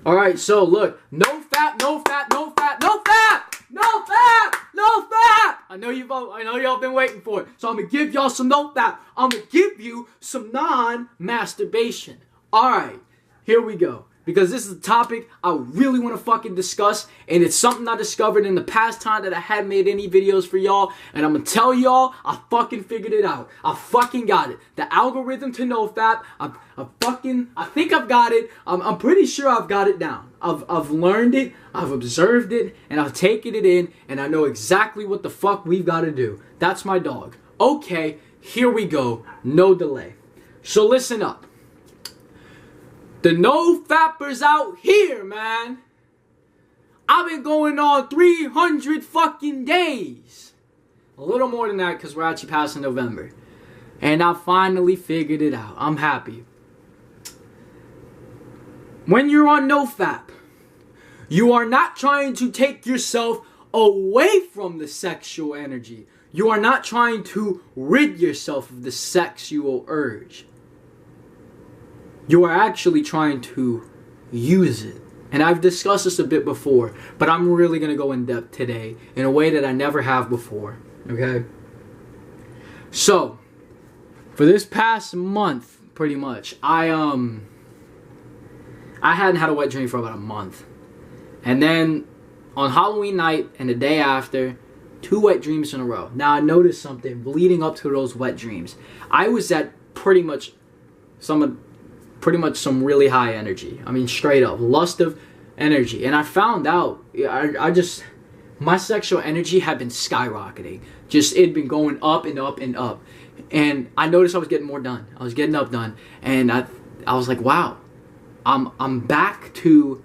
Alright, so look, no fap, no fap, no fap, no fap! No fap! No fap! I know y'all been waiting for it. So I'm gonna give y'all some no fap. I'm gonna give you some non-masturbation. Alright, here we go. Because this is a topic I really want to fucking discuss. And it's something I discovered in the past time that I hadn't made any videos for y'all. And I'm going to tell y'all, I fucking figured it out. I fucking got it. The algorithm to NoFap, I think I've got it. I'm pretty sure I've got it down. I've learned it, I've observed it, and I've taken it in. And I know exactly what the fuck we've got to do. That's my dog. Okay, here we go. No delay. So listen up. The no-fappers out here, man. I've been going on 300 fucking days. A little more than that because we're actually passing November. And I finally figured it out. I'm happy. When you're on NoFap, you are not trying to take yourself away from the sexual energy. You are not trying to rid yourself of the sexual urge. You are actually trying to use it. And I've discussed this a bit before, but I'm really going to go in depth today in a way that I never have before. Okay? So, for this past month, pretty much, I hadn't had a wet dream for about a month. And then, on Halloween night and the day after, 2 wet dreams in a row. Now, I noticed something leading up to those wet dreams. I was at pretty much some really high energy. I mean, straight up, lust of energy. And I found out, my sexual energy had been skyrocketing. It'd been going up and up and up. And I noticed I was getting more done. I was getting up done. And I was like, wow, I'm back to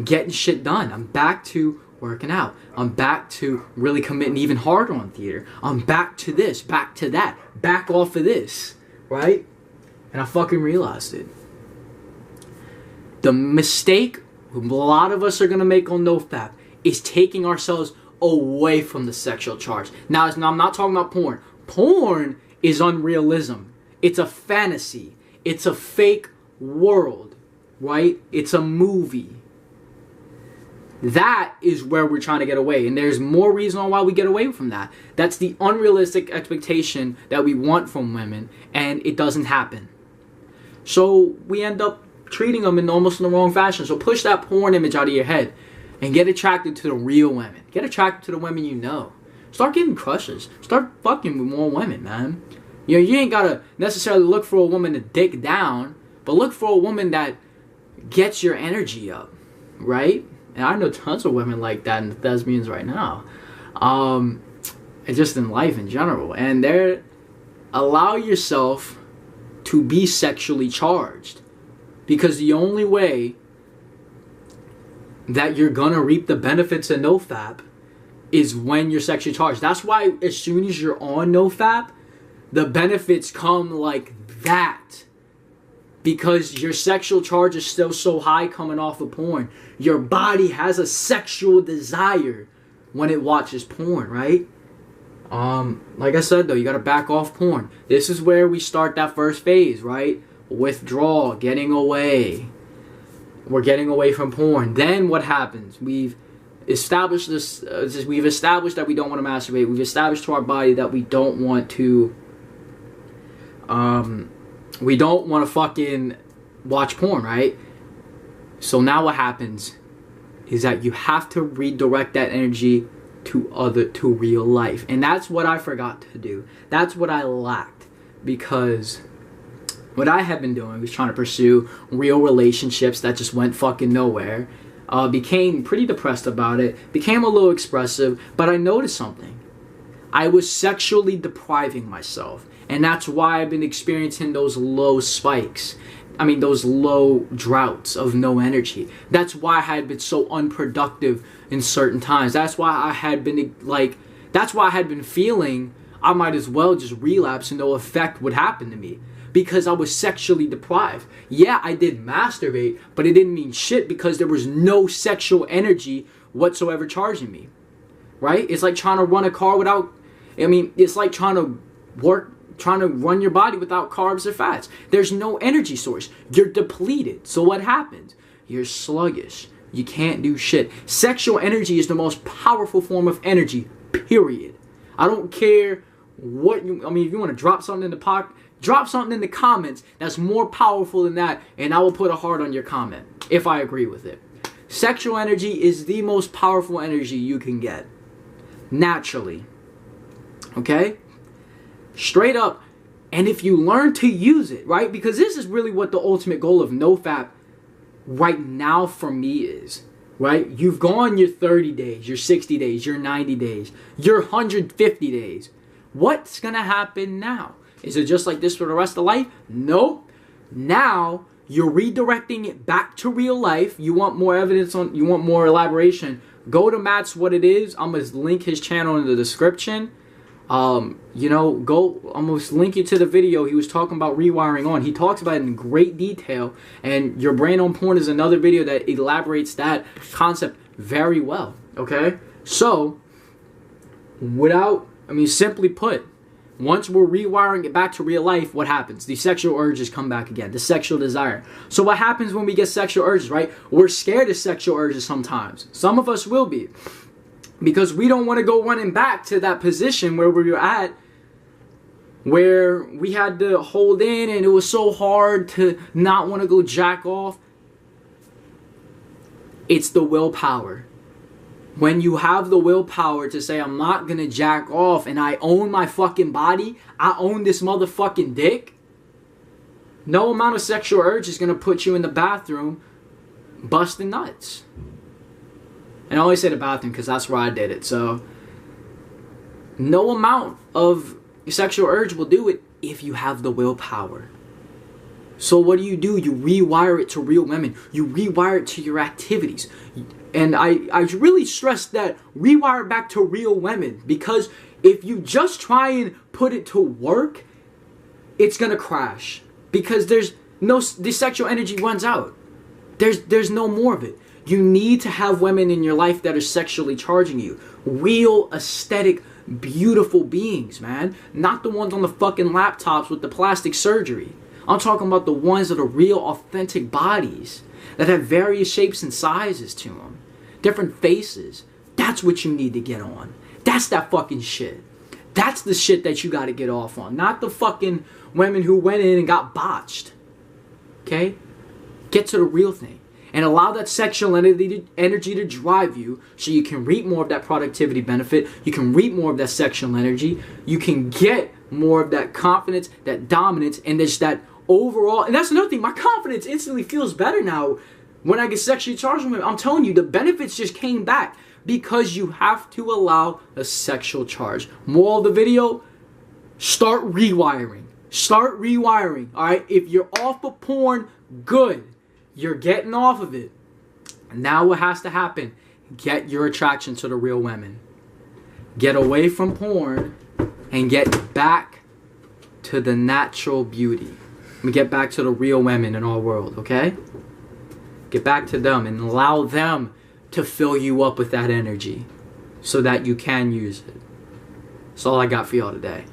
getting shit done. I'm back to working out. I'm back to really committing even harder on theater. I'm back to this, back to that, back off of this, right? And I fucking realized it. The mistake a lot of us are going to make on NoFap is taking ourselves away from the sexual charge. Now, I'm not talking about porn. Porn is unrealism. It's a fantasy. It's a fake world, right? It's a movie. That is where we're trying to get away. And there's more reason on why we get away from that. That's the unrealistic expectation that we want from women, and it doesn't happen. So we end up treating them in almost in the wrong fashion. So push that porn image out of your head and get attracted to the real women. Get attracted to the women you know. Start getting crushes. Start fucking with more women, man. You know, you ain't gotta necessarily look for a woman to dick down, but look for a woman that gets your energy up, right? And I know tons of women like that in the thespians right now. And just in life in general. And allow yourself to be sexually charged, because the only way that you're gonna reap the benefits of NoFap is when you're sexually charged. That's why as soon as you're on NoFap, the benefits come like that, because your sexual charge is still so high coming off of porn. Your body has a sexual desire when it watches porn, right? Like I said though, you gotta back off porn. This is where we start that first phase, right? Withdrawal, getting away. We're getting away from porn. Then what happens? We've established this. We've established that we don't want to masturbate. We've established to our body that we don't want to. We don't want to fucking watch porn, right? So now what happens is that you have to redirect that energy to real life. And that's what I forgot to do. That's what I lacked, because what I had been doing was trying to pursue real relationships that just went fucking nowhere. Became pretty depressed about it. Became a little expressive. But I noticed something. I was sexually depriving myself. And that's why I've been experiencing those low spikes. I mean, those low droughts of no energy. That's why I had been so unproductive in certain times. That's why I had been feeling I might as well just relapse and no effect would happen to me, because I was sexually deprived. Yeah, I did masturbate, but it didn't mean shit because there was no sexual energy whatsoever charging me, right? It's like trying to run a car without, it's like trying to run your body without carbs or fats. There's no energy source. You're depleted. So what happens? you're sluggish. You can't do shit. Sexual energy is the most powerful form of energy, period. I don't care what you, I mean, if you want to drop something in the pocket, drop something in the comments that's more powerful than that, and I will put a heart on your comment if I agree with it. Sexual energy is the most powerful energy you can get. Naturally. Okay? Straight up. And if you learn to use it, right? Because this is really what the ultimate goal of NoFap right now for me is. Right? You've gone your 30 days, your 60 days, your 90 days, your 150 days. What's going to happen now? Is it just like this for the rest of life? Nope. Now you're redirecting it back to real life. You want more evidence on, you want more elaboration, go to Matt's What It Is. I'm going to link his channel in the description. You know, go, I'm going to link you to the video. He was talking about rewiring on. He talks about it in great detail. And Your Brain on Porn is another video that elaborates that concept very well. Okay? So, simply put, once we're rewiring it back to real life, what happens? The sexual urges come back again. The sexual desire. So what happens when we get sexual urges, right? We're scared of sexual urges sometimes. Some of us will be. Because we don't want to go running back to that position where we were at, where we had to hold in and it was so hard to not want to go jack off. It's the willpower. When you have the willpower to say, I'm not going to jack off and I own my fucking body, I own this motherfucking dick, no amount of sexual urge is going to put you in the bathroom busting nuts. And I always say the bathroom because that's where I did it. So, no amount of sexual urge will do it if you have the willpower. So what do? You rewire it to real women. You rewire it to your activities. And I really stress that rewire it back to real women. Because if you just try and put it to work, it's going to crash. Because the sexual energy runs out. There's no more of it. You need to have women in your life that are sexually charging you. Real, aesthetic, beautiful beings, man. Not the ones on the fucking laptops with the plastic surgery. I'm talking about the ones that are real, authentic bodies. That have various shapes and sizes to them. Different faces. That's what you need to get on. That's that fucking shit. That's the shit that you gotta get off on. Not the fucking women who went in and got botched. Okay? Get to the real thing. And allow that sexual energy to drive you so you can reap more of that productivity benefit. You can reap more of that sexual energy. You can get more of that confidence, that dominance, and there's that overall. And that's another thing. My confidence instantly feels better now when I get sexually charged with women. I'm telling you, the benefits just came back because you have to allow a sexual charge. Moral of the video, start rewiring. Start rewiring, all right? If you're off of porn, good. You're getting off of it. Now what has to happen? Get your attraction to the real women. Get away from porn and get back to the natural beauty. Get back to the real women in our world, okay? Get back to them and allow them to fill you up with that energy so that you can use it. That's all I got for y'all today.